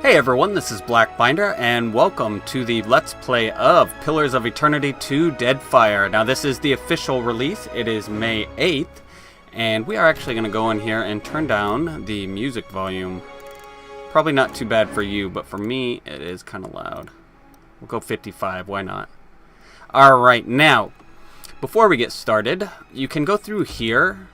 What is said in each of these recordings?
Hey everyone, this is Blackbinder, and welcome to the Let's Play of Pillars of Eternity 2 Deadfire. Now this is the official release, it is May 8th, and we are actually going to go in here and turn down the music volume. Probably not too bad for you, but for me it is kind of loud. We'll go 55, why not? Alright, now, before we get started, you can go through here,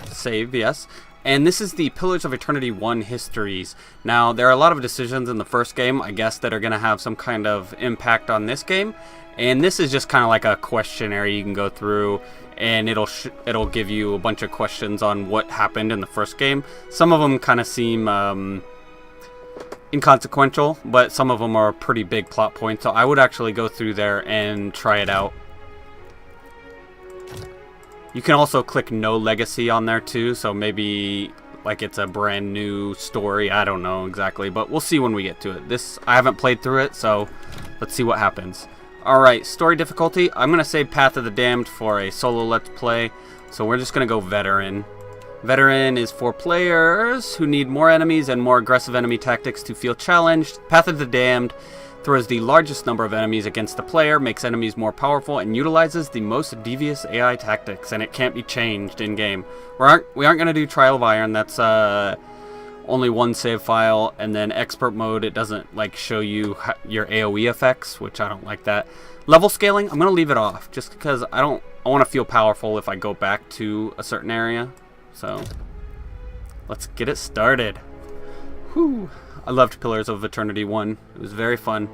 save, yes. And this is the Pillars of Eternity 1 histories. Now, there are a lot of decisions in the first game, I guess, that are going to have some kind of impact on this game. And this is just kind of like a questionnaire you can go through, and it'll give you a bunch of questions on what happened in the first game. Some of them kind of seem inconsequential, but some of them are pretty big plot points. So I would actually go through there and try it out. You can also click no legacy on there too, so maybe like it's a brand new story. I don't know exactly, but we'll see when we get to it. I haven't played through it, so let's see what happens. Alright, story difficulty. I'm going to save Path of the Damned for a solo let's play, so we're just going to go veteran. Veteran is for players who need more enemies and more aggressive enemy tactics to feel challenged. Path of the Damned throws the largest number of enemies against the player, makes enemies more powerful, and utilizes the most devious AI tactics, and it can't be changed in-game. We aren't going to do Trial of Iron, that's only one save file, and then Expert Mode, it doesn't like show you your AoE effects, which I don't like that. Level scaling, I'm going to leave it off, just because I want to feel powerful if I go back to a certain area. So, let's get it started. Whew. I loved Pillars of Eternity 1. It was very fun.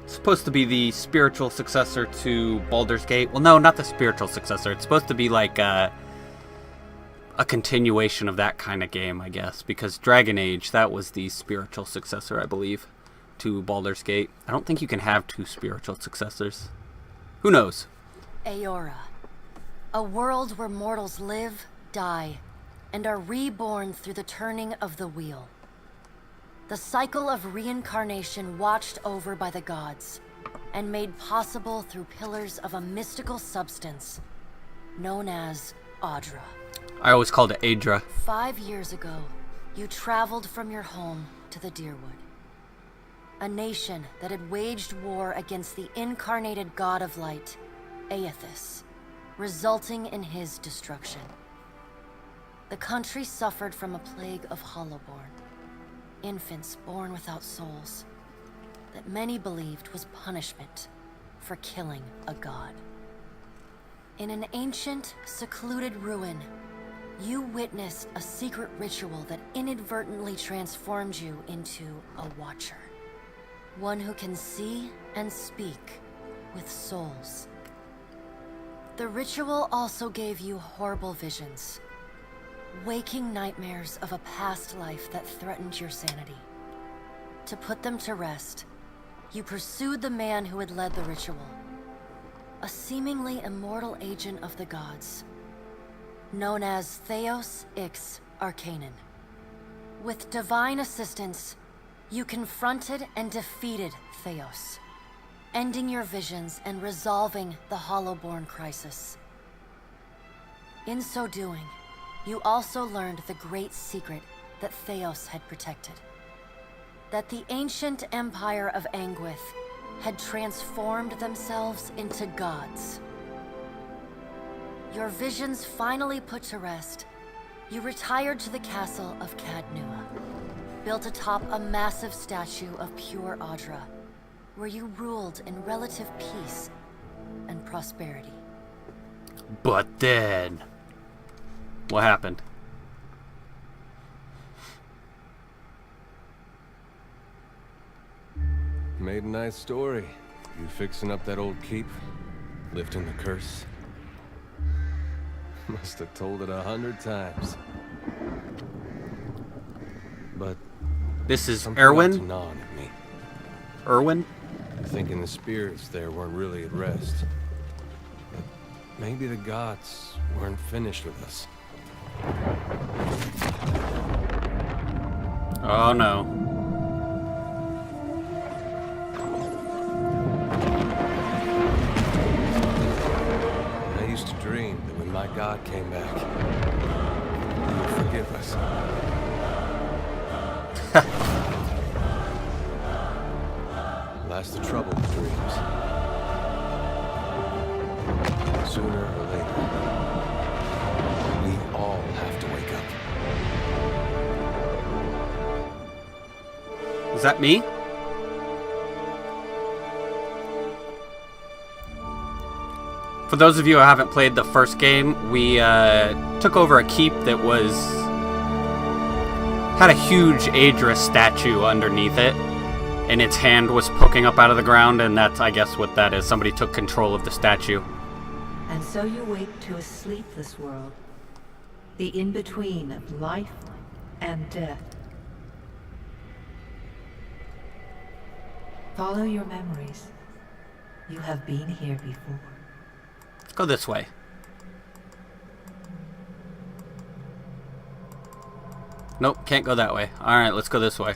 It's supposed to be the spiritual successor to Baldur's Gate. Well, no, not the spiritual successor. It's supposed to be like a continuation of that kind of game, I guess. Because Dragon Age, that was the spiritual successor, I believe, to Baldur's Gate. I don't think you can have two spiritual successors. Who knows? Aeora. A world where mortals live, die, and are reborn through the turning of the wheel. The cycle of reincarnation watched over by the gods, and made possible through pillars of a mystical substance known as Audra. I always called it Adra. 5 years ago, you traveled from your home to the Deerwood, a nation that had waged war against the incarnated god of light, Aethys, resulting in his destruction. The country suffered from a plague of hollowborn, infants born without souls, that many believed was punishment for killing a god. In an ancient, secluded ruin, you witnessed a secret ritual that inadvertently transformed you into a watcher. One who can see and speak with souls. The ritual also gave you horrible visions, waking nightmares of a past life that threatened your sanity. To put them to rest, you pursued the man who had led the ritual, a seemingly immortal agent of the gods, known as Theos Ix Arcanon. With divine assistance, you confronted and defeated Theos, ending your visions and resolving the Hollowborn crisis. In so doing, you also learned the great secret that Theos had protected. That the ancient empire of Anguith had transformed themselves into gods. Your visions finally put to rest, you retired to the castle of Cadnua, built atop a massive statue of pure Audra, where you ruled in relative peace and prosperity. But then, what happened? Made a nice story. You fixing up that old keep? Lifting the curse? Must have told it 100 times. But This is something Erwin? gnawing at me. Erwin? Thinking the spirits there weren't really at rest. But maybe the gods weren't finished with us. Oh no. I used to dream that when my god came back, he would forgive us. sooner or later. We all have to wake up. Is that me? For those of you who haven't played the first game, we took over a keep that had a huge Aedra statue underneath it, and its hand was poking up out of the ground, and that's, I guess, what that is. Somebody took control of the statue. And so you wake to a sleepless world, the in-between of life and death. Follow your memories. You have been here before. Let's go this way. Nope, can't go that way. Alright, let's go this way.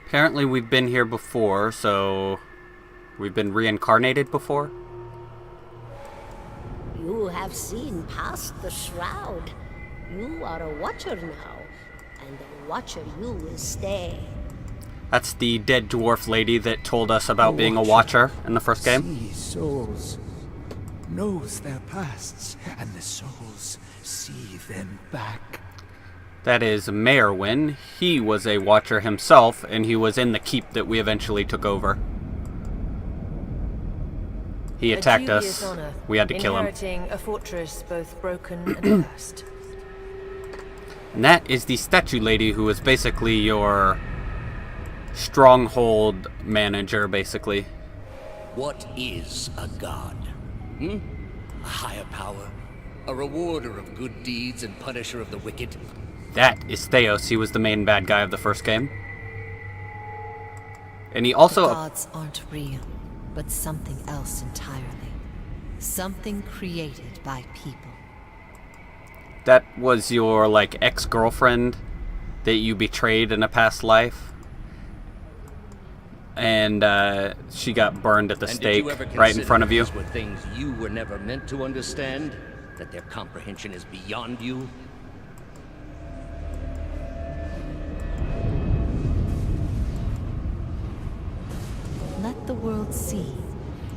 Apparently we've been here before, so we've been reincarnated before. You have seen past the shroud. You are a watcher now, and a watcher you will stay. That's the dead dwarf lady that told us about being a watcher in the first game. Sees souls, knows their pasts, and the souls see them back. That is Mayorwin. He was a watcher himself, and he was in the keep that we eventually took over. He attacked us. We had to kill him. Inheriting a fortress both broken and cursed. And that is the statue lady who is basically your stronghold manager, basically. What is a god? A higher power? A rewarder of good deeds and punisher of the wicked? That is Theos. He was the main bad guy of the first game. And he also... The gods aren't real, but something else entirely. Something created by people. That was your, like, ex-girlfriend that you betrayed in a past life. And she got burned at the stake right in front of you. These were things you were never meant to understand? That their comprehension is beyond you? Let the world see.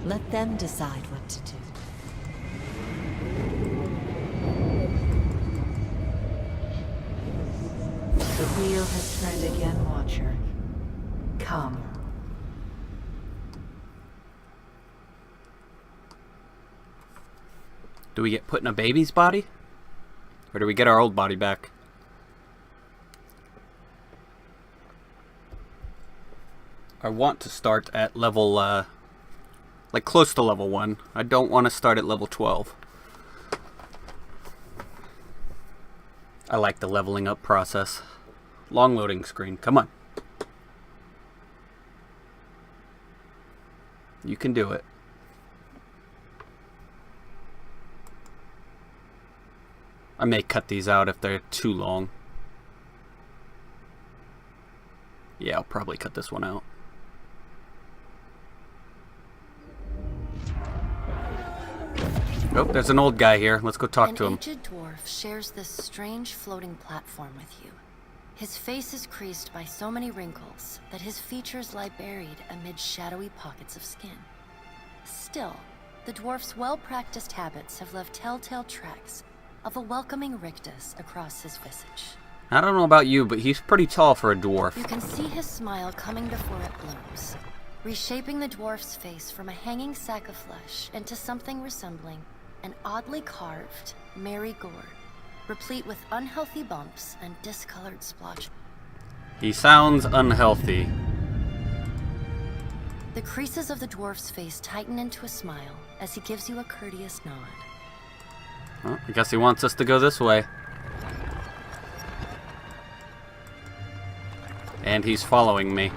Let them decide what to do. The wheel has turned again, Watcher. Come. Do we get put in a baby's body? Or do we get our old body back? I want to start at level, like close to level 1. I don't want to start at level 12. I like the leveling up process. Long loading screen. Come on. You can do it. I may cut these out if they're too long. Yeah, I'll probably cut this one out. Oh, there's an old guy here. Let's go talk to him. An aged dwarf shares this strange floating platform with you. His face is creased by so many wrinkles that his features lie buried amid shadowy pockets of skin. Still, the dwarf's well-practiced habits have left telltale tracks of a welcoming rictus across his visage. I don't know about you, but he's pretty tall for a dwarf. You can see his smile coming before it blooms, reshaping the dwarf's face from a hanging sack of flesh into something resembling an oddly carved merry gourd, replete with unhealthy bumps and discolored splotches. He sounds unhealthy. The creases of the dwarf's face tighten into a smile as he gives you a courteous nod. Well, I guess he wants us to go this way. And he's following me.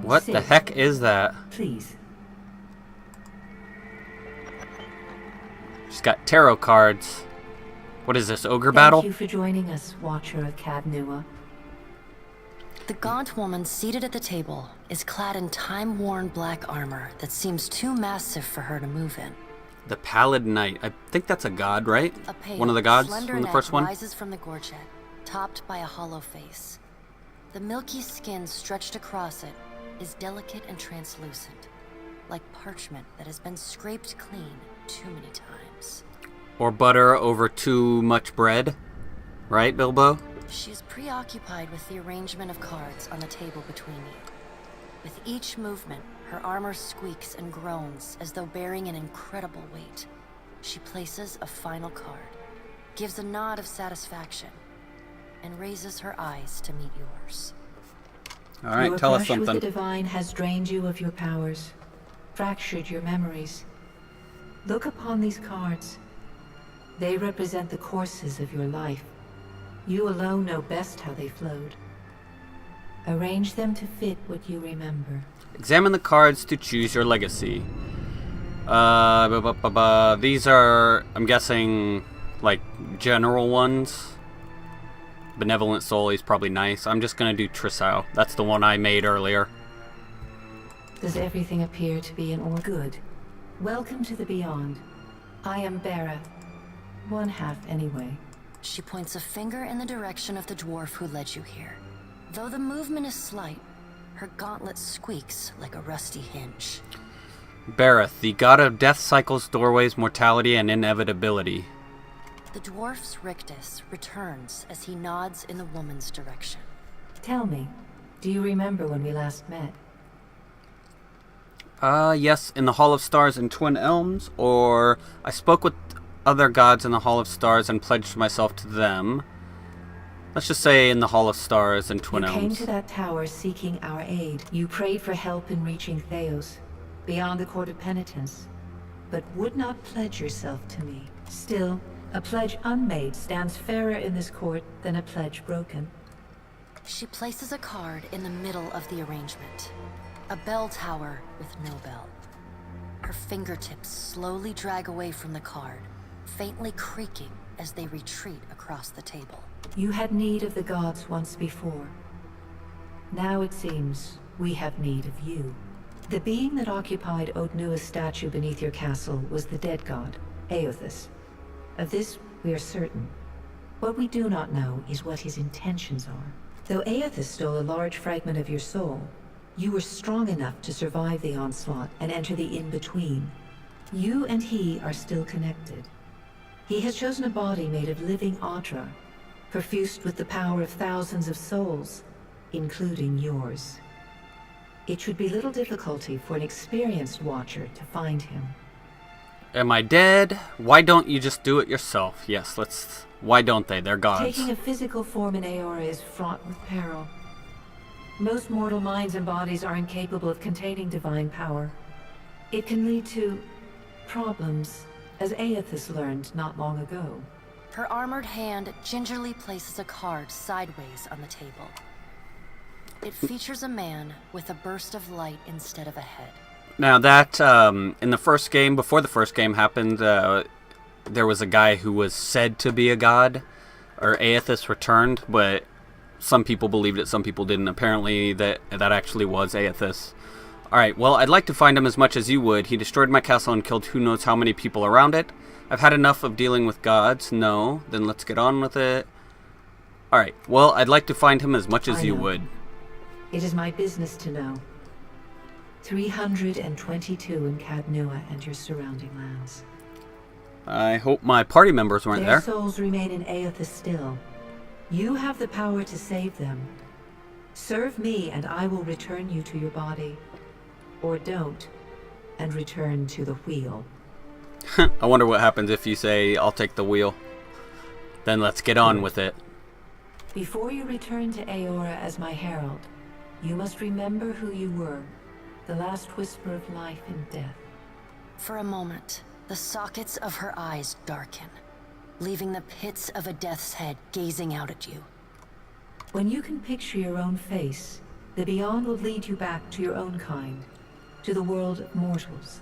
What the heck is that? Please. She's got tarot cards. What is this, ogre battle? Thank you for joining us, Watcher of Cadnua. The gaunt woman seated at the table is clad in time-worn black armor that seems too massive for her to move in. The Pallid Knight. I think that's a god, right? A pale, One of the gods slender from the neck first one? rises from the gorget, topped by a hollow face. The milky skin stretched across it is delicate and translucent, like parchment that has been scraped clean too many times. Or butter over too much bread. Right, Bilbo? She is preoccupied with the arrangement of cards on the table between you. With each movement, her armor squeaks and groans as though bearing an incredible weight. She places a final card, gives a nod of satisfaction, and raises her eyes to meet yours. All right, your tell us brush something. with the divine has drained you of your powers, fractured your memories. Look upon these cards. They represent the courses of your life. You alone know best how they flowed. Arrange them to fit what you remember. Examine the cards to choose your legacy. These are, I'm guessing, like, general ones. Benevolent Soul is probably nice. I'm just going to do Trisao. That's the one I made earlier. Does everything appear to be in order? Good. Welcome to the Beyond. I am Bera. One half, anyway. She points a finger in the direction of the dwarf who led you here. Though the movement is slight, her gauntlet squeaks like a rusty hinge. Bareth, the god of death cycles, doorways, mortality, and inevitability. The dwarf's rictus returns as he nods in the woman's direction. Tell me, do you remember when we last met? Yes, in the Hall of Stars in Twin Elms, or I spoke with other gods in the Hall of Stars and pledged myself to them. Let's just say in the Hall of Stars in Twin Elms. You came to that tower seeking our aid. You prayed for help in reaching Theos, beyond the Court of Penitence, but would not pledge yourself to me. Still, a pledge unmade stands fairer in this court than a pledge broken. She places a card in the middle of the arrangement. A bell tower with no bell. Her fingertips slowly drag away from the card, faintly creaking as they retreat across the table. You had need of the gods once before. Now it seems we have need of you. The being that occupied Odnua's statue beneath your castle was the dead god, Aothus. Of this we are certain. What we do not know is what his intentions are. Though Aothus stole a large fragment of your soul, you were strong enough to survive the onslaught and enter the in-between. You and he are still connected. He has chosen a body made of living Audra, perfused with the power of thousands of souls, including yours. It should be little difficulty for an experienced watcher to find him. Am I dead? Why don't you just do it yourself? Yes, let's... Why don't they? They're gods. Taking a physical form in Aora is fraught with peril. Most mortal minds and bodies are incapable of containing divine power. It can lead to problems, as Aothus learned not long ago. Her armored hand gingerly places a card sideways on the table. It features a man with a burst of light instead of a head. Now that, in the first game, before the first game happened, there was a guy who was said to be a god, or Aothus returned, but some people believed it, some people didn't. Apparently that actually was Aothus. Alright, well, I'd like to find him as much as you would. He destroyed my castle and killed who knows how many people around it. I've had enough of dealing with gods. No, then let's get on with it. Alright, well, I'd like to find him as much as you would. It is my business to know. 322 in Cadnua and your surrounding lands. I hope my party members weren't Their there. souls remain in Aothus still. You have the power to save them. Serve me and I will return you to your body. Or don't, and return to the wheel. I wonder what happens if you say, I'll take the wheel. Then let's get on with it. Before you return to Aora as my herald, you must remember who you were. The last whisper of life and death. For a moment, the sockets of her eyes darken, leaving the pits of a death's head gazing out at you. When you can picture your own face, the Beyond will lead you back to your own kind, to the world of mortals.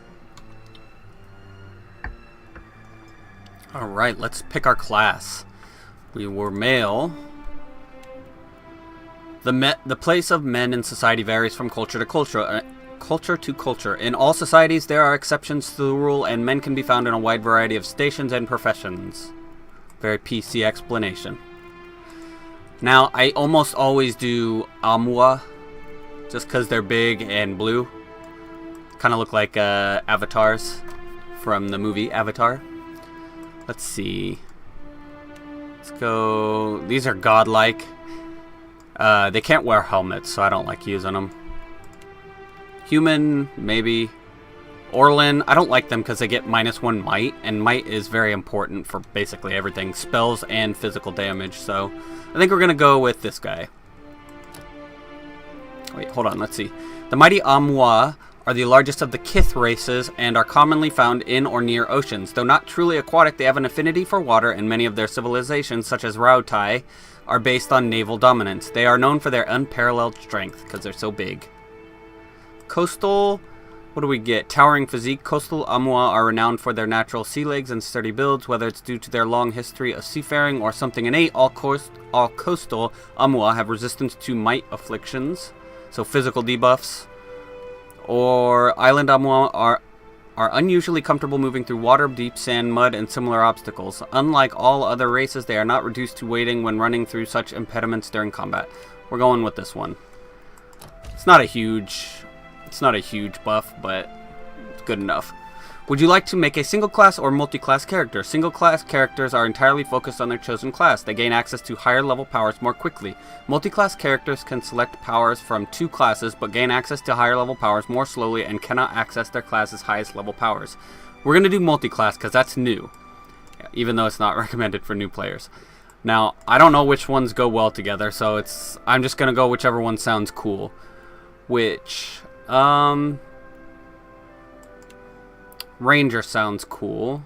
Alright, let's pick our class. We were male. The place of men in society varies from culture to culture. In all societies, there are exceptions to the rule, and men can be found in a wide variety of stations and professions. Very PC explanation. Now, I almost always do Amwa, just because they're big and blue. Kind of look like avatars from the movie Avatar. Let's see. Let's go. These are godlike. They can't wear helmets, so I don't like using them. Human, maybe. Orlin, I don't like them because they get -1 might, and might is very important for basically everything. Spells and physical damage, so I think we're going to go with this guy. Wait, hold on, let's see. The mighty Amwa are the largest of the Kith races and are commonly found in or near oceans. Though not truly aquatic, they have an affinity for water, and many of their civilizations, such as Rautai, are based on naval dominance. They are known for their unparalleled strength, because they're so big. Coastal, what do we get? Towering physique. Coastal Amwa are renowned for their natural sea legs and sturdy builds, whether it's due to their long history of seafaring or something innate. All coastal Amwa have resistance to might afflictions, so physical debuffs. Or island Amwa are unusually comfortable moving through water, deep sand, mud, and similar obstacles. Unlike all other races, they are not reduced to waiting when running through such impediments during combat. We're going with this one. It's not a huge buff, but it's good enough. Would you like to make a single class or multi-class character? Single class characters are entirely focused on their chosen class. They gain access to higher level powers more quickly. Multi-class characters can select powers from 2 classes, but gain access to higher level powers more slowly and cannot access their class's highest level powers. We're going to do multi-class because that's new, even though it's not recommended for new players. Now, I don't know which ones go well together, so I'm just going to go whichever one sounds cool. Ranger sounds cool.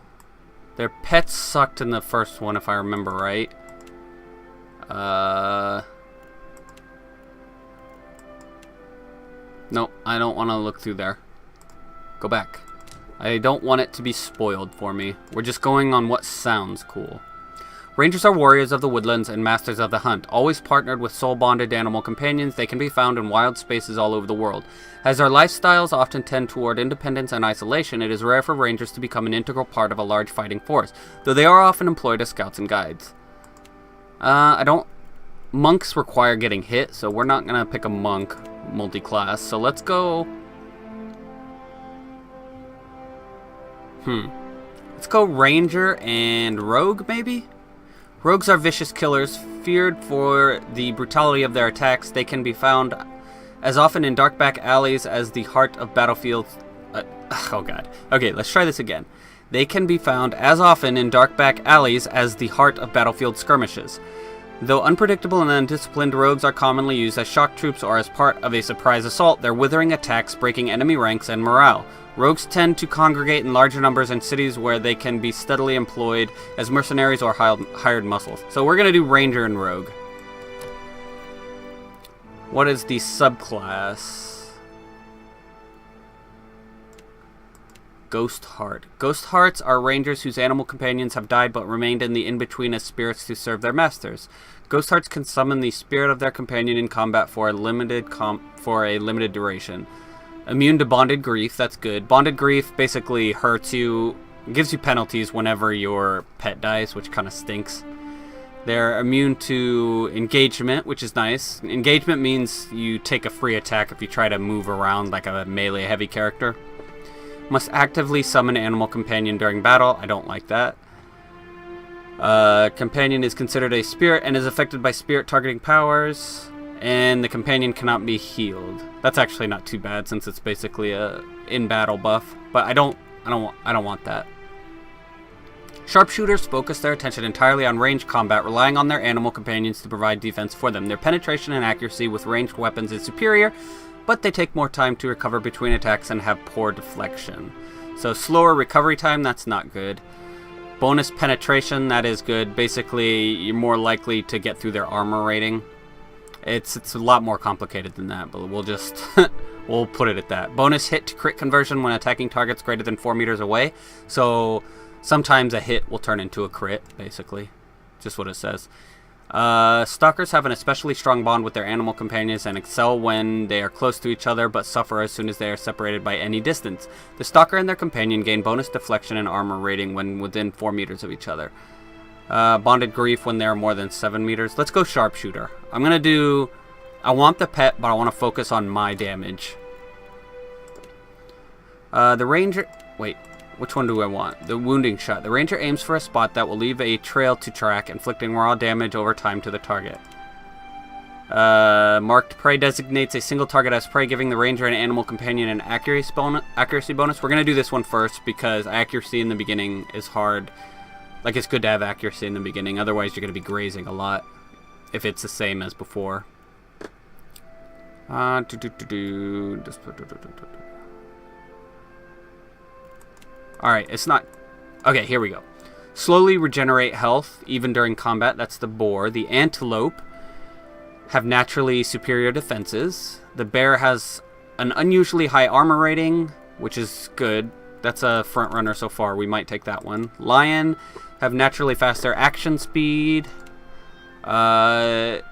Their pets sucked in the first one, if I remember right. Nope, I don't want to look through there. Go back. I don't want it to be spoiled for me. We're just going on what sounds cool. Rangers are warriors of the woodlands and masters of the hunt. Always partnered with soul-bonded animal companions, they can be found in wild spaces all over the world. As their lifestyles often tend toward independence and isolation, it is rare for rangers to become an integral part of a large fighting force, though they are often employed as scouts and guides. Monks require getting hit, so we're not going to pick a monk multi-class. So let's go... Let's go ranger and rogue, maybe? Rogues are vicious killers, feared for the brutality of their attacks. They can be found as often in dark back alleys as the heart of battlefields... oh god. Okay, let's try this again. They can be found as often in dark back alleys as the heart of battlefield skirmishes. Though unpredictable and undisciplined, rogues are commonly used as shock troops or as part of a surprise assault, their withering attacks breaking enemy ranks and morale. Rogues tend to congregate in larger numbers in cities where they can be steadily employed as mercenaries or hired muscles. So we're going to do Ranger and Rogue. What is the subclass? Ghost Heart. Ghost Hearts are rangers whose animal companions have died but remained in the in-between as spirits to serve their masters. Ghost Hearts can summon the spirit of their companion in combat for a limited duration. Immune to Bonded Grief, that's good. Bonded Grief basically hurts you, gives you penalties whenever your pet dies, which kind of stinks. They're immune to Engagement, which is nice. Engagement means you take a free attack if you try to move around like a melee heavy character. Must actively summon Animal Companion during battle. I don't like that. Companion is considered a spirit and is affected by spirit targeting powers. And the companion cannot be healed. That's actually not too bad since it's basically a in-battle buff. But I don't want that. Sharpshooters focus their attention entirely on ranged combat, relying on their animal companions to provide defense for them. Their penetration and accuracy with ranged weapons is superior, but they take more time to recover between attacks and have poor deflection. So slower recovery time, that's not good. Bonus penetration, that is good. Basically, you're more likely to get through their armor rating. It's a lot more complicated than that, but we'll just we'll put it at that. Bonus hit to crit conversion when attacking targets greater than 4 meters away. So sometimes a hit will turn into a crit, basically. Just what it says. Stalkers have an especially strong bond with their animal companions and excel when they are close to each other, but suffer as soon as they are separated by any distance. The stalker and their companion gain bonus deflection and armor rating when within 4 meters of each other. Bonded Grief when they're more than 7 meters. Let's go Sharpshooter. I'm going to do... I want the pet, but I want to focus on my damage. The Ranger... Wait, which one do I want? The Wounding Shot. The Ranger aims for a spot that will leave a trail to track, inflicting raw damage over time to the target. Marked Prey designates a single target as prey, giving the Ranger and animal companion an accuracy bonus. We're going to do this one first, because accuracy in the beginning is hard. Like, it's good to have accuracy in the beginning, otherwise you're going to be grazing a lot, if it's the same as before. Alright, it's not... Okay, here we go. Slowly regenerate health, even during combat. That's the boar. The antelope have naturally superior defenses. The bear has an unusually high armor rating, which is good. That's a front runner so far. We might take that one. Lion have naturally faster action speed. The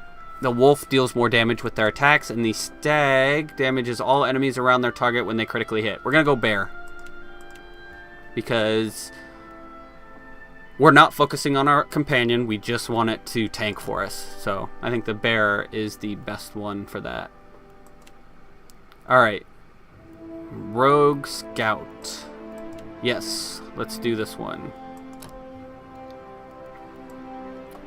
wolf deals more damage with their attacks, and the stag damages all enemies around their target when they critically hit. We're going to go bear, because we're not focusing on our companion. We just want it to tank for us. So I think the bear is the best one for that. Alright. Rogue Scout. Yes, let's do this one.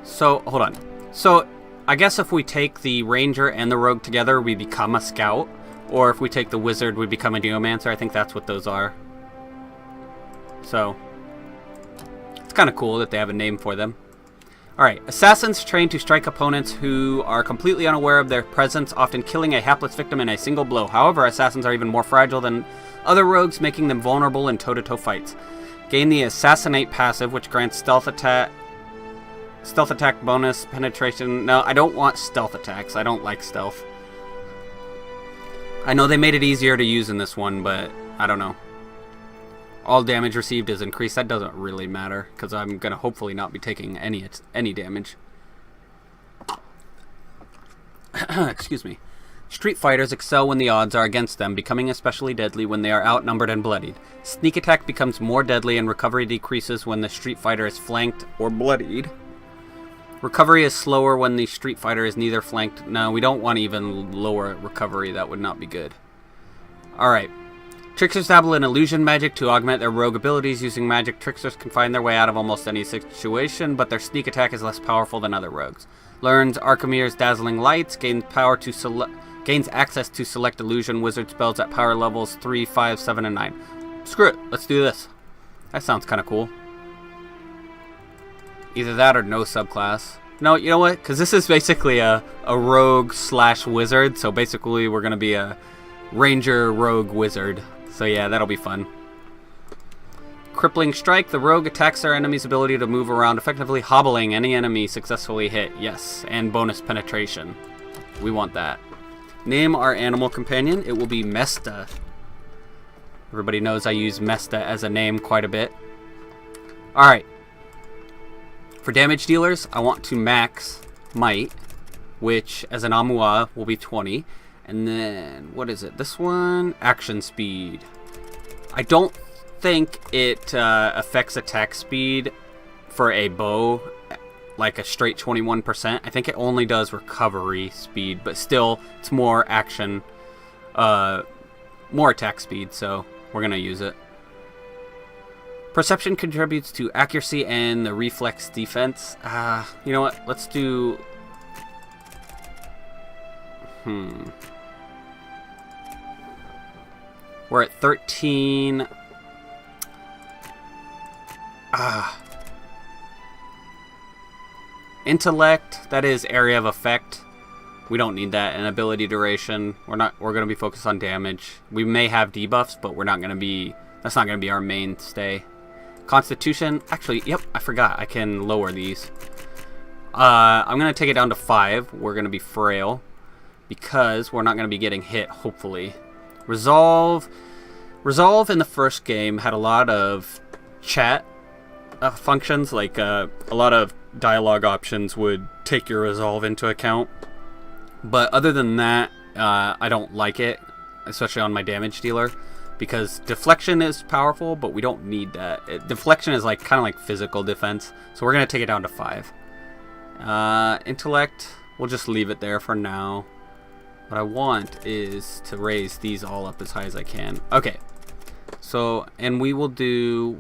So, hold on. So, I guess if we take the Ranger and the Rogue together, we become a Scout. Or if we take the Wizard, we become a Geomancer. I think that's what those are. So, it's kind of cool that they have a name for them. Alright, assassins train to strike opponents who are completely unaware of their presence, often killing a hapless victim in a single blow. However, assassins are even more fragile than other rogues, making them vulnerable in toe-to-toe fights. Gain the Assassinate passive, which grants stealth attack bonus, penetration. No, I don't want stealth attacks. I don't like stealth. I know they made it easier to use in this one, but I don't know. All damage received is increased. That doesn't really matter, because I'm going to hopefully not be taking any damage. Excuse me. Street fighters excel when the odds are against them, becoming especially deadly when they are outnumbered and bloodied. Sneak attack becomes more deadly, and recovery decreases when the street fighter is flanked or bloodied. Recovery is slower when the street fighter is neither flanked. No, we don't want even lower recovery. That would not be good. Alright. Tricksters dabble in illusion magic to augment their rogue abilities. Using magic, tricksters can find their way out of almost any situation, but their sneak attack is less powerful than other rogues. Learns Archimede's Dazzling Lights, gains access to select illusion wizard spells at power levels 3, 5, 7, and 9. Screw it, let's do this. That sounds kind of cool. Either that or no subclass. No, you know what? Because this is basically a rogue / wizard, so basically we're going to be a ranger rogue wizard. So yeah, that'll be fun. Crippling Strike. The rogue attacks their enemy's ability to move around, effectively hobbling any enemy successfully hit. Yes, and bonus penetration. We want that. Name our animal companion. It will be Mesta. Everybody knows I use Mesta as a name quite a bit. Alright. For damage dealers, I want to max Might, which as an Amua will be 20. And then, what is it? This one? Action Speed. I don't think it affects attack speed for a bow like a straight 21%. I think it only does recovery speed, but still, it's more action, more attack speed, so we're going to use it. Perception contributes to accuracy and the reflex defense. You know what? Let's do... We're at 13. Intellect, that is area of effect. We don't need that. And ability duration. We're going to be focused on damage. We may have debuffs, but we're not going to be... That's not going to be our mainstay. Constitution, actually, yep, I forgot. I can lower these. I'm going to take it down to 5. We're going to be frail because we're not going to be getting hit, hopefully. Resolve in the first game had a lot of chat functions, like a lot of dialogue options would take your resolve into account. But other than that, I don't like it, especially on my damage dealer. because deflection is powerful, but we don't need that. Deflection is like kind of like physical defense, so we're gonna take it down to 5. Intellect, we'll just leave it there for now. What I want is to raise these all up as high as I can. Okay, so and we'll do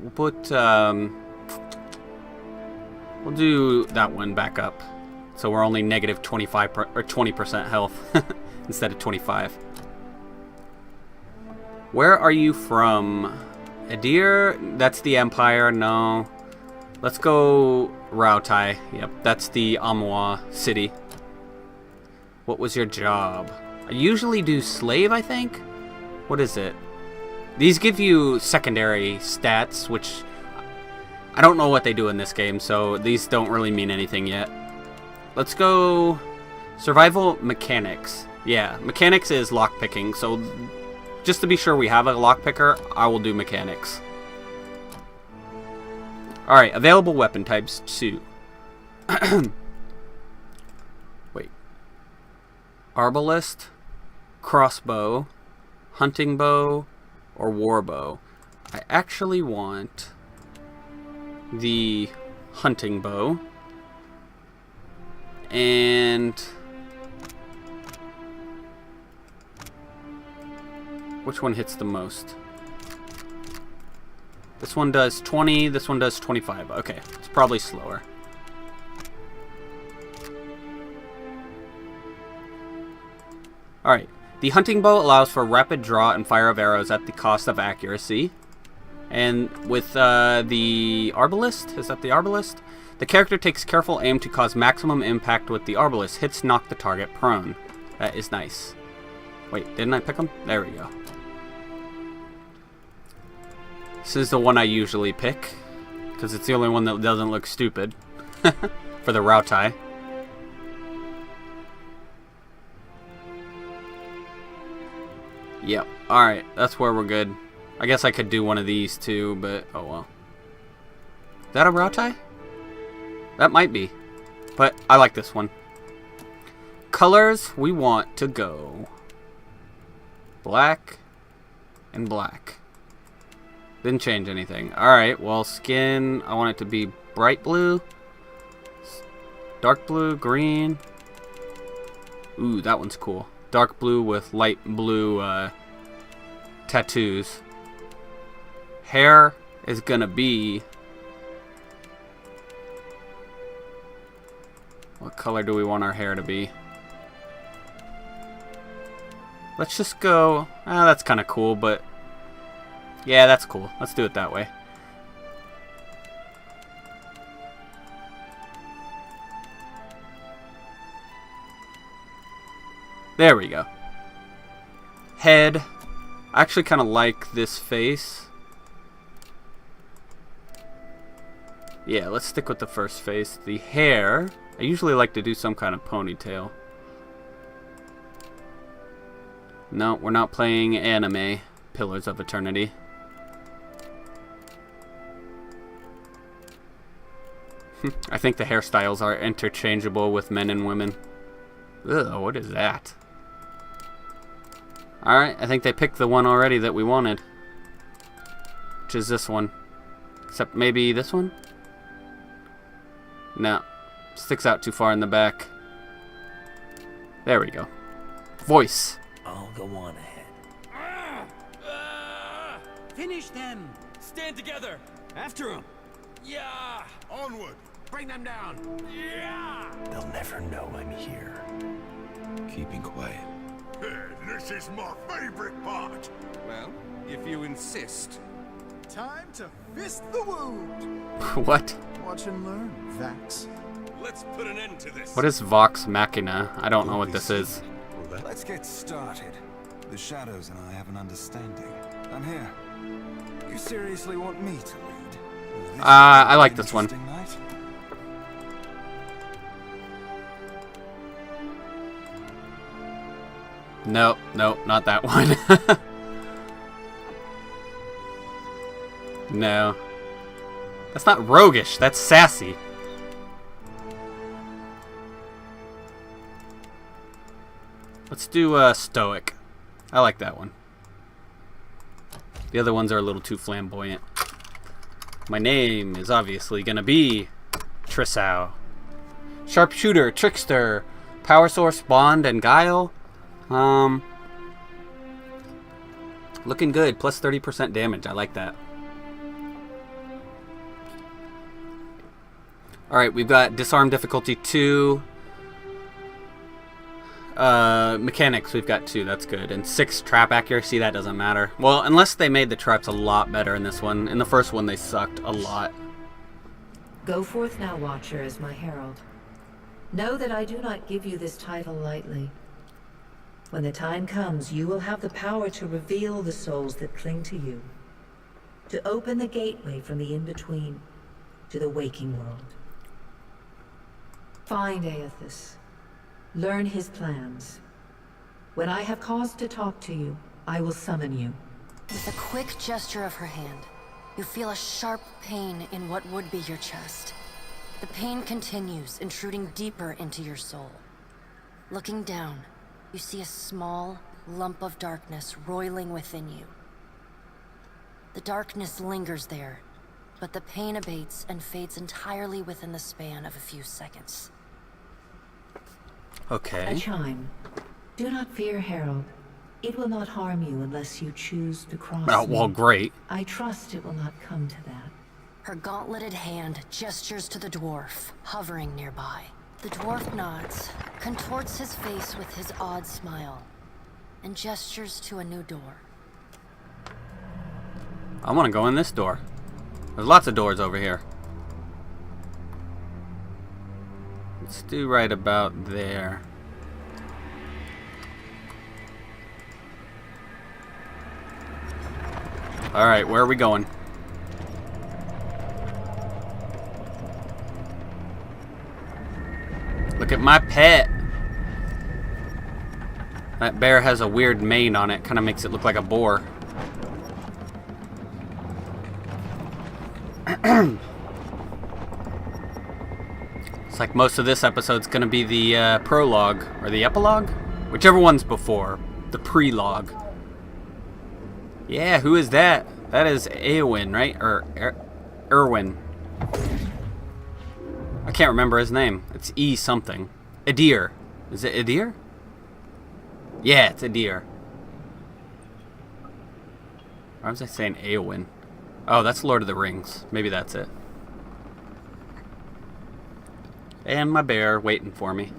that one back up, so we're only negative 25 or 20% health instead of 25. Where are you from? Adir? That's the Empire. No. Let's go Rautai. Yep, that's the Amwa city. What was your job? I usually do slave, I think? What is it? These give you secondary stats, which I don't know what they do in this game, so these don't really mean anything yet. Let's go survival mechanics. Yeah, mechanics is lockpicking, so just to be sure we have a lockpicker, I will do mechanics. Alright, available weapon types 2. Wait. Arbalist, crossbow, hunting bow, or war bow. I actually want the hunting bow. And which one hits the most? This one does 20, this one does 25. Okay, it's probably slower. Alright, the hunting bow allows for rapid draw and fire of arrows at the cost of accuracy. And with the arbalist, is that the arbalist? The character takes careful aim to cause maximum impact with the arbalist. Hits knock the target prone. That is nice. Wait, didn't I pick them? There we go. This is the one I usually pick, because it's the only one that doesn't look stupid for the Rautai. Yep, alright, that's where we're good. I guess I could do one of these too, but oh well. Is that a Rautai? That might be, but I like this one. Colors, we want to go black and black. Didn't change anything. Alright, well, skin, I want it to be bright blue, dark blue, green. Ooh, that one's cool. Dark blue with light blue tattoos. Hair is gonna be... What color do we want our hair to be? Let's just go... that's kind of cool, but... Yeah, that's cool. Let's do it that way. There we go. Head. I actually kind of like this face. Yeah, let's stick with the first face. The hair. I usually like to do some kind of ponytail. No, we're not playing anime. Pillars of Eternity. I think the hairstyles are interchangeable with men and women. Ugh, what is that? Alright, I think they picked the one already that we wanted. Which is this one. Except maybe this one? No. Sticks out too far in the back. There we go. Voice. I'll go on ahead. Finish them! Stand together! After him! Yeah! Onward! Bring them down! Yeah! They'll never know I'm here. Keeping quiet. This is my favorite part. Well, if you insist. Time to fist the wound. What? Watch and learn, Vax. Let's put an end to this. What is Vox Machina? I don't know what this is. Let's get started. The Shadows and I have an understanding. I'm here. You seriously want me to lead? I like this one. Night? Nope, nope, not that one. No. That's not roguish, that's sassy. Let's do stoic. I like that one. The other ones are a little too flamboyant. My name is obviously gonna be Trissau. Sharpshooter, Trickster, Power Source, Bond, and Guile. Looking good. Plus 30% damage. I like that. Alright, we've got Disarm difficulty 2. Mechanics, we've got 2. That's good. And 6 trap accuracy. That doesn't matter. Well, unless they made the traps a lot better in this one. In the first one, they sucked a lot. Go forth now, Watcher, as my herald. Know that I do not give you this title lightly. When the time comes, you will have the power to reveal the souls that cling to you. To open the gateway from the in-between to the waking world. Find Aethys. Learn his plans. When I have cause to talk to you, I will summon you. With a quick gesture of her hand, you feel a sharp pain in what would be your chest. The pain continues, intruding deeper into your soul. Looking down, you see a small lump of darkness roiling within you. The darkness lingers there, but the pain abates and fades entirely within the span of a few seconds. Okay. A chime. Do not fear, Herald. It will not harm you unless you choose to cross Oh, well, me. great. I trust it will not come to that. Her gauntleted hand gestures to the dwarf, hovering nearby. The dwarf nods, contorts his face with his odd smile, and gestures to a new door. I want to go in this door. There's lots of doors over here. Let's do right about there. Alright, where are we going? Look at my pet! That bear has a weird mane on it. Kind of makes it look like a boar. It's like most of this episode's gonna be the prologue, or the epilogue? Whichever one's before. The prelogue. Yeah, who is that? That is Eowyn, right? Or Erwin. I can't remember his name. It's E something. Edir. Is it Edir? Yeah, it's Edir. Why was I saying Eowyn? Oh, that's Lord of the Rings. Maybe that's it. And my bear waiting for me.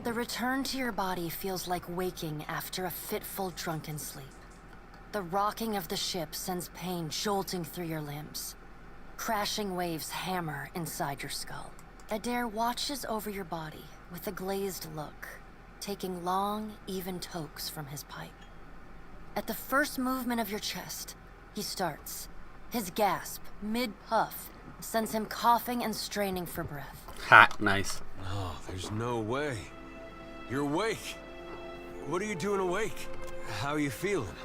The return to your body feels like waking after a fitful drunken sleep. The rocking of the ship sends pain jolting through your limbs. Crashing waves hammer inside your skull. Adair watches over your body with a glazed look, taking long, even tokes from his pipe. At the first movement of your chest, he starts. His gasp, mid-puff, sends him coughing and straining for breath. Ha, nice. No, there's no way. You're awake. What are you doing awake? How are you feeling?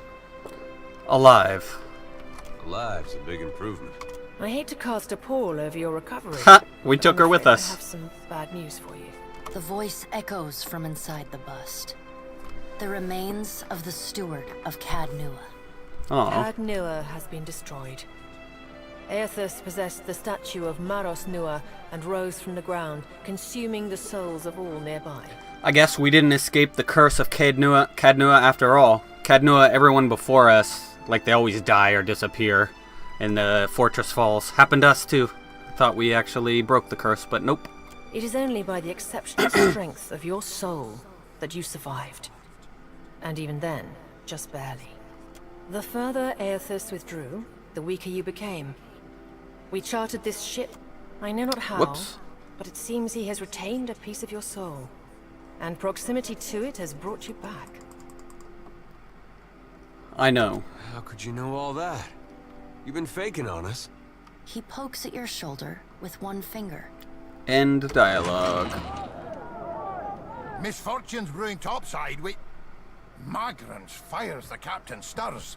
Alive. Alive's a big improvement. I hate to cast a pall over your recovery. Ha! We but took I'm her with afraid us. I have some bad news for you. The voice echoes from inside the bust. The remains of the steward of Cad Nua. Oh. Cad Nua has been destroyed. Aethys possessed the statue of Maros Nua and rose from the ground, consuming the souls of all nearby. I guess we didn't escape the curse of Cad Nua after all. Cad Nua, everyone before us, like they always die or disappear, and the fortress falls. Happened to us too. Thought we actually broke the curse, but nope. It is only by the exceptional strength of your soul that you survived. And even then, just barely. The further Aethys withdrew, the weaker you became. We chartered this ship. I know not how, Whoops. but it seems he has retained a piece of your soul. And proximity to it has brought you back. I know. How could you know all that? You've been faking on us. He pokes at your shoulder with one finger. End dialogue. Misfortunes brewing topside, we... Magrans fires the captain stirs.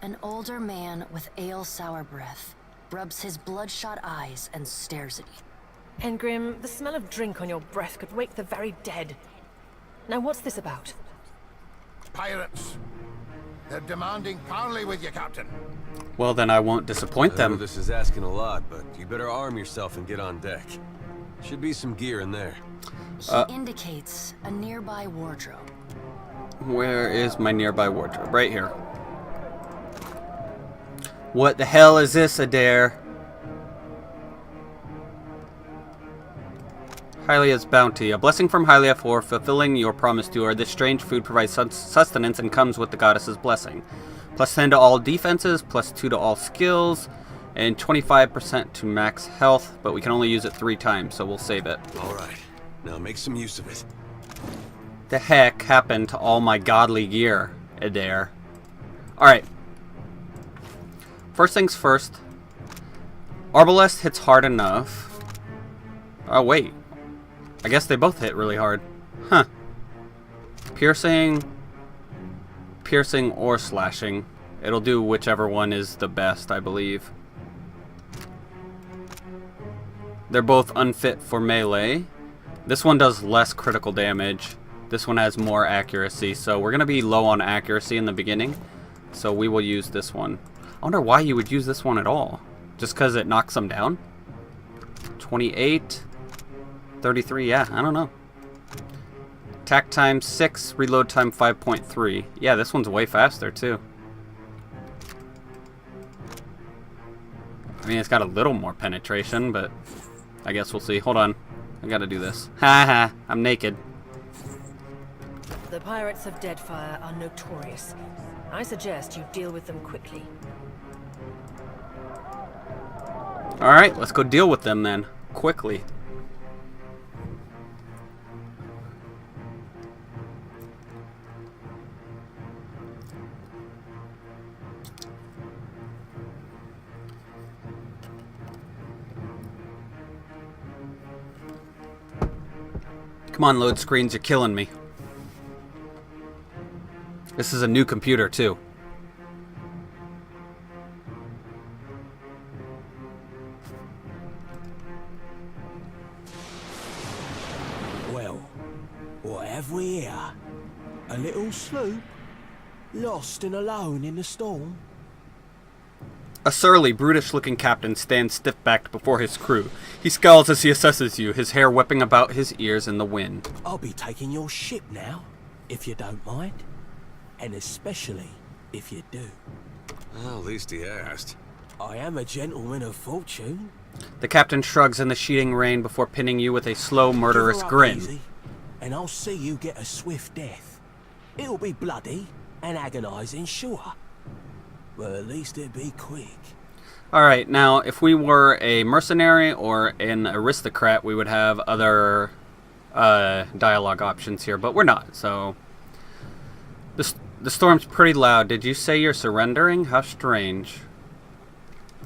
An older man with ale-sour breath rubs his bloodshot eyes and stares at you. Engrim, the smell of drink on your breath could wake the very dead. Now what's this about? Pirates. They're demanding parley with you, Captain. Well, then I won't disappoint I know them. this is asking a lot, but you better arm yourself and get on deck. Should be some gear in there. She indicates a nearby wardrobe. Where is my nearby wardrobe? Right here. What the hell is this, Adair? Hylia's bounty. A blessing from Hylia for fulfilling your promise to her. This strange food provides sustenance and comes with the goddess's blessing. Plus 10 to all defenses, plus 2 to all skills, and 25% to max health, but we can only use it 3 times, so we'll save it. Alright, now make some use of it. The heck happened to all my godly gear, Adair? Alright. First things first. Arbalest hits hard enough. Oh, wait. I guess they both hit really hard. Huh. Piercing or slashing. It'll do whichever one is the best, I believe. They're both unfit for melee. This one does less critical damage. This one has more accuracy, so we're going to be low on accuracy in the beginning. So we will use this one. I wonder why you would use this one at all. Just because it knocks them down? 28... 33, yeah, I don't know. Attack time 6, reload time 5.3. Yeah, this one's way faster too. I mean, it's got a little more penetration, but I guess we'll see. Hold on, I gotta do this. Ha ha, I'm naked. The pirates of Deadfire are notorious. I suggest you deal with them quickly. Alright, let's go deal with them then, quickly. Come on, load screens, you're killing me. This is a new computer, too. Well, what have we here? A little sloop? Lost and alone in the storm? A surly, brutish-looking captain stands stiff-backed before his crew. He scowls as he assesses you, his hair whipping about his ears in the wind. I'll be taking your ship now, if you don't mind. And especially if you do. Well, at least he asked. I am a gentleman of fortune. The captain shrugs in the sheeting rain before pinning you with a slow, murderous Give her up grin. easy, and I'll see you get a swift death. It'll be bloody and agonizing, sure. But at least it'll be quick. Alright, now, if we were a mercenary or an aristocrat, we would have other dialogue options here, but we're not, so... The storm's pretty loud. Did you say you're surrendering? How strange.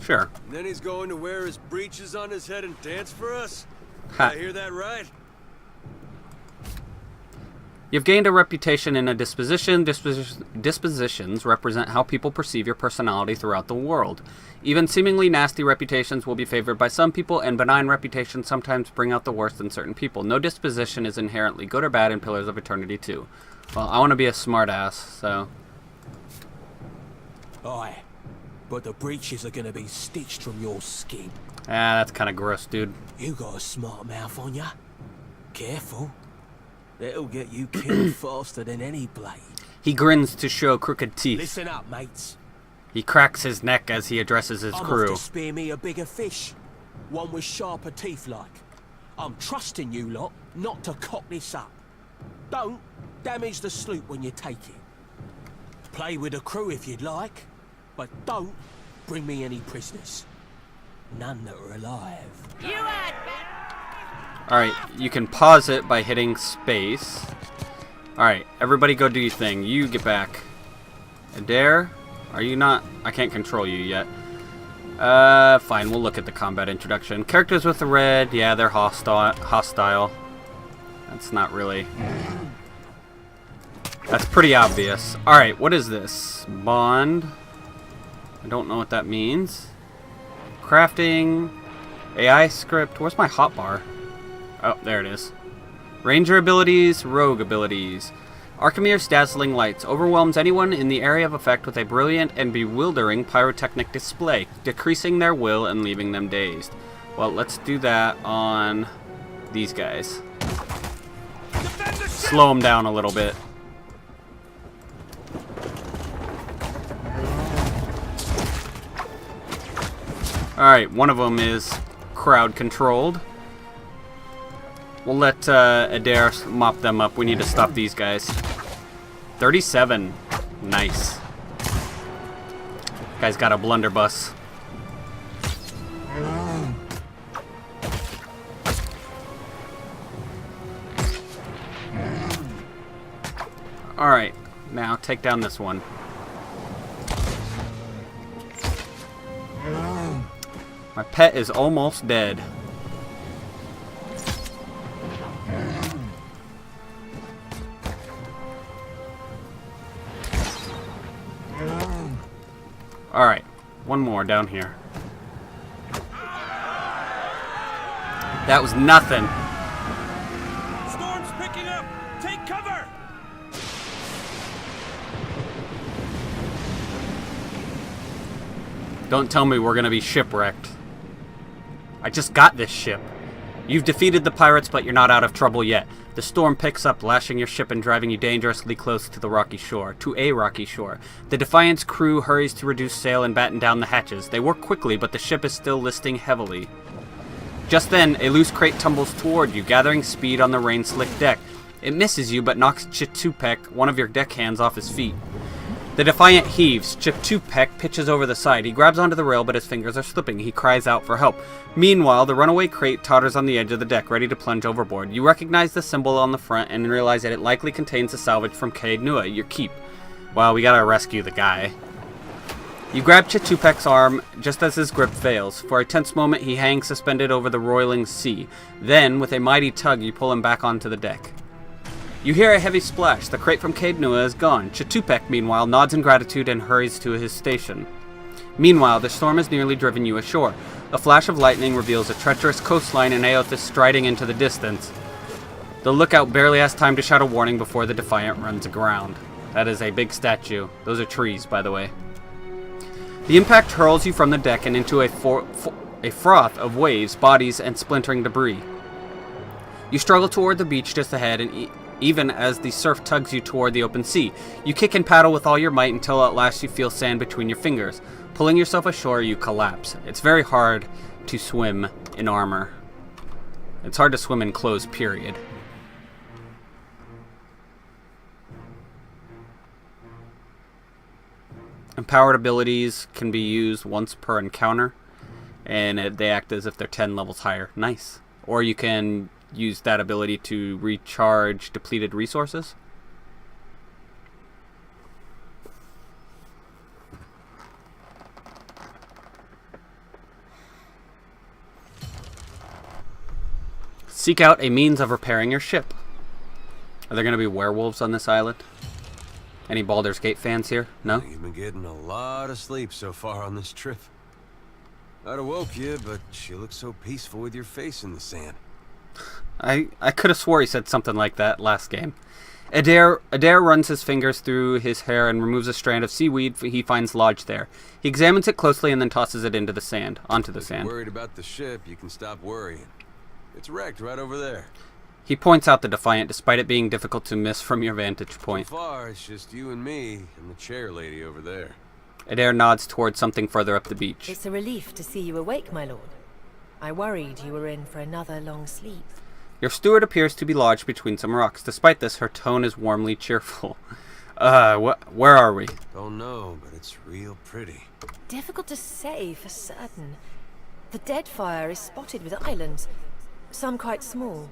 Sure. And then he's going to wear his breeches on his head and dance for us? Ha. Did I hear that right? You've gained a reputation and a disposition. Dispositions represent how people perceive your personality throughout the world. Even seemingly nasty reputations will be favored by some people, and benign reputations sometimes bring out the worst in certain people. No disposition is inherently good or bad in Pillars of Eternity 2. Well, I want to be a smartass, so... Aye, but the breeches are gonna be stitched from your skin. Ah, that's kind of gross, dude. You got a smart mouth on ya. Careful. That'll get you killed faster than any blade. He grins to show crooked teeth. Listen up, mates. He cracks his neck as he addresses his I'm crew. off to spear me a bigger fish. One with sharper teeth like. I'm trusting you lot not to cock this up. Don't damage the sloop when you take it. Play with the crew if you'd like, but don't bring me any prisoners. None that are alive. Alright, you can pause it by hitting space. Alright, everybody go do your thing. You get back. Adair? Are you not? I can't control you yet. Fine, we'll look at the combat introduction. Characters with the red, yeah, they're hostile. That's not really... That's pretty obvious. Alright, what is this? Bond. I don't know what that means. Crafting. AI script. Where's my hotbar? Oh, there it is. Ranger abilities, rogue abilities. Archimere's dazzling lights overwhelms anyone in the area of effect with a brilliant and bewildering pyrotechnic display, decreasing their will and leaving them dazed. Well, let's do that on these guys. Slow them down a little bit. Alright, one of them is crowd controlled. We'll let Adair mop them up. We need to stop these guys. 37. Nice. Guy's got a blunderbuss. Alright, now take down this one. My pet is almost dead. Alright, one more down here. That was nothing. Storm's picking up! Take cover! Don't tell me we're gonna be shipwrecked. I just got this ship. You've defeated the pirates, but you're not out of trouble yet. The storm picks up, lashing your ship and driving you dangerously close to a rocky shore. The Defiant's crew hurries to reduce sail and batten down the hatches. They work quickly, but the ship is still listing heavily. Just then, a loose crate tumbles toward you, gathering speed on the rain-slicked deck. It misses you, but knocks Chitupek, one of your deckhands, off his feet. The Defiant heaves. Chitupek pitches over the side. He grabs onto the rail, but his fingers are slipping. He cries out for help. Meanwhile, the runaway crate totters on the edge of the deck, ready to plunge overboard. You recognize the symbol on the front and realize that it likely contains a salvage from Caed Nua, your keep. Well, we gotta rescue the guy. You grab Chitupek's arm just as his grip fails. For a tense moment, he hangs suspended over the roiling sea. Then, with a mighty tug, you pull him back onto the deck. You hear a heavy splash. The crate from Caed Nua is gone. Chitupek, meanwhile, nods in gratitude and hurries to his station. Meanwhile, the storm has nearly driven you ashore. A flash of lightning reveals a treacherous coastline and Aothis striding into the distance. The lookout barely has time to shout a warning before the Defiant runs aground. That is a big statue. Those are trees, by the way. The impact hurls you from the deck and into a froth of waves, bodies, and splintering debris. You struggle toward the beach just ahead, and even as the surf tugs you toward the open sea. You kick and paddle with all your might until at last you feel sand between your fingers. Pulling yourself ashore, you collapse. It's very hard to swim in armor. It's hard to swim in clothes, period. Empowered abilities can be used once per encounter, and they act as if they're 10 levels higher. Nice. Or you can use that ability to recharge depleted resources. Seek out a means of repairing your ship. Are there going to be werewolves on this island? Any Baldur's Gate fans here? No? You've been getting a lot of sleep so far on this trip. I'd have woke you, but you look so peaceful with your face in the sand. I could have swore he said something like that last game. Adair runs his fingers through his hair and removes a strand of seaweed he finds lodged there. He examines it closely and then tosses it onto the sand. If you're worried about the ship, you can stop worrying. It's wrecked right over there. He points out the Defiant, despite it being difficult to miss from your vantage point. So far, it's just you and me and the chair lady over there. Adair nods towards something further up the beach. It's a relief to see you awake, my lord. I worried you were in for another long sleep. Your steward appears to be lodged between some rocks. Despite this, her tone is warmly cheerful. Where are we? Don't know, but it's real pretty. Difficult to say for certain. The Deadfire is spotted with islands, some quite small.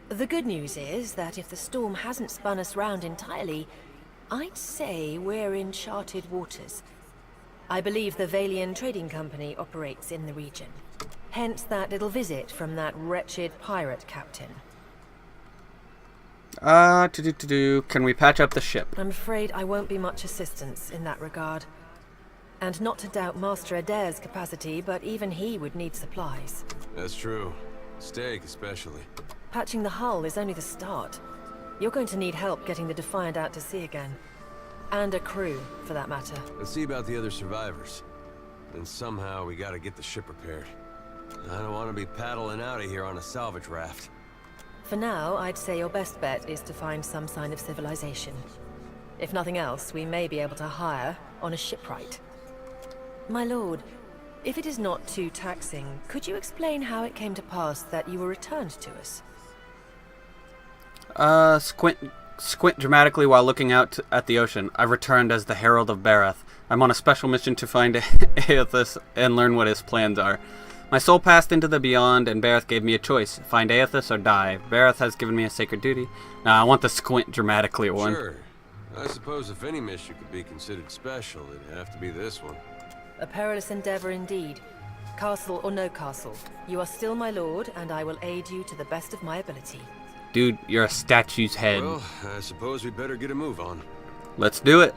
The good news is that if the storm hasn't spun us round entirely, I'd say we're in charted waters. I believe the Valian Trading Company operates in the region. Hence that little visit from that wretched pirate captain. Can we patch up the ship? I'm afraid I won't be much assistance in that regard. And not to doubt Master Adair's capacity, but even he would need supplies. That's true. Steak, especially. Patching the hull is only the start. You're going to need help getting the Defiant out to sea again. And a crew, for that matter. Let's see about the other survivors. Then somehow we gotta get the ship repaired. I don't want to be paddling out of here on a salvage raft. For now, I'd say your best bet is to find some sign of civilization. If nothing else, we may be able to hire on a shipwright. My lord, if it is not too taxing, could you explain how it came to pass that you were returned to us? Squint dramatically while looking out at the ocean. I've returned as the Herald of Bareth. I'm on a special mission to find Aethys and learn what his plans are. My soul passed into the beyond, and Bareth gave me a choice. Find Aethys or die. Bareth has given me a sacred duty. Now, I want the squint dramatically one. Sure. I suppose if any mission could be considered special, it'd have to be this one. A perilous endeavor indeed. Castle or no castle, you are still my lord, and I will aid you to the best of my ability. Dude, you're a statue's head. Well, I suppose we better get a move on. Let's do it.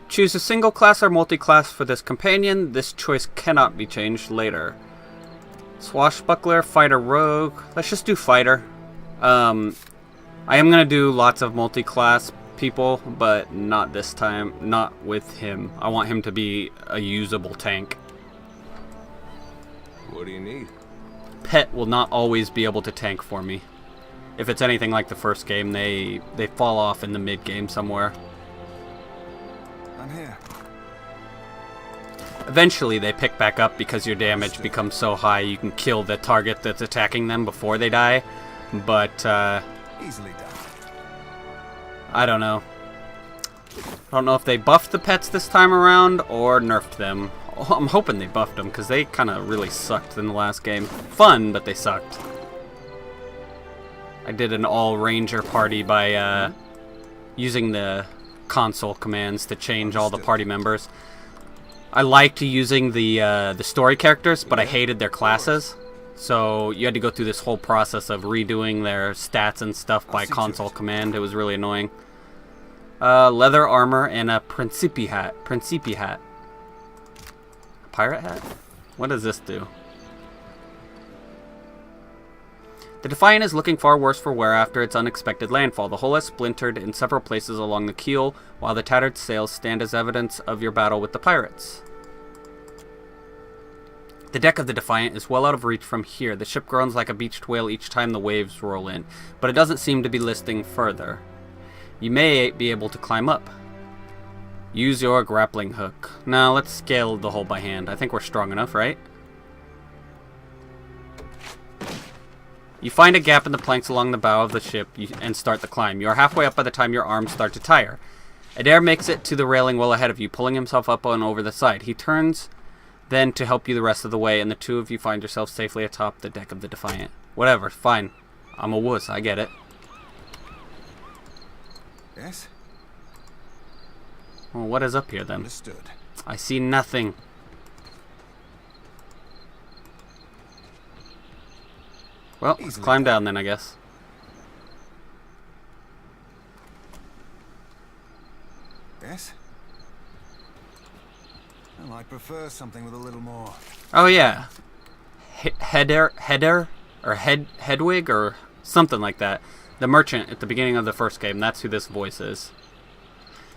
Choose a single class or multi-class for this companion. This choice cannot be changed later. Swashbuckler, fighter, rogue. Let's just do fighter. I am going to do lots of multi-class people, but not this time. Not with him. I want him to be a usable tank. What do you need? Pet will not always be able to tank for me. If it's anything like the first game, they fall off in the mid-game somewhere. I'm here. Eventually they pick back up because your damage becomes so high you can kill the target that's attacking them before they die. But, easily done. I don't know. I don't know if they buffed the pets this time around or nerfed them. I'm hoping they buffed them because they kind of really sucked in the last game. Fun, but they sucked. I did an all-ranger party by using the console commands to change all the party members. I liked using the story characters, but I hated their classes. So you had to go through this whole process of redoing their stats and stuff by console command. It was really annoying. Leather armor and a Principi hat. Pirate hat? What does this do? The Defiant is looking far worse for wear after its unexpected landfall. The hull has splintered in several places along the keel, while the tattered sails stand as evidence of your battle with the pirates. The deck of the Defiant is well out of reach from here. The ship groans like a beached whale each time the waves roll in, but it doesn't seem to be listing further. You may be able to climb up. Use your grappling hook. Now let's scale the hull by hand. I think we're strong enough, right? You find a gap in the planks along the bow of the ship and start the climb. You are halfway up by the time your arms start to tire. Adair makes it to the railing well ahead of you, pulling himself up and over the side. He turns then to help you the rest of the way, and the two of you find yourselves safely atop the deck of the Defiant. Whatever, fine. I'm a wuss, I get it. Yes? Well, what is up here then? Understood. I see nothing. Well, let's climb down then, I guess. Yes? Well, I prefer something with a little more. Oh yeah, Header or Hedwig or something like that. The merchant at the beginning of the first game. That's who this voice is.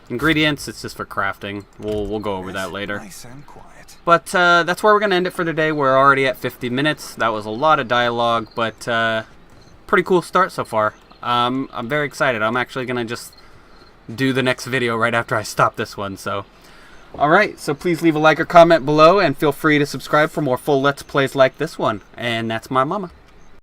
Ingredients, it's just for crafting. We'll go over that later. Nice and quiet. But that's where we're gonna end it for today. We're already at 50 minutes. That was a lot of dialogue, but pretty cool start so far. I'm very excited. I'm actually gonna just do the next video right after I stop this one. So, alright, so please leave a like or comment below, and feel free to subscribe for more full Let's Plays like this one. And that's my mama.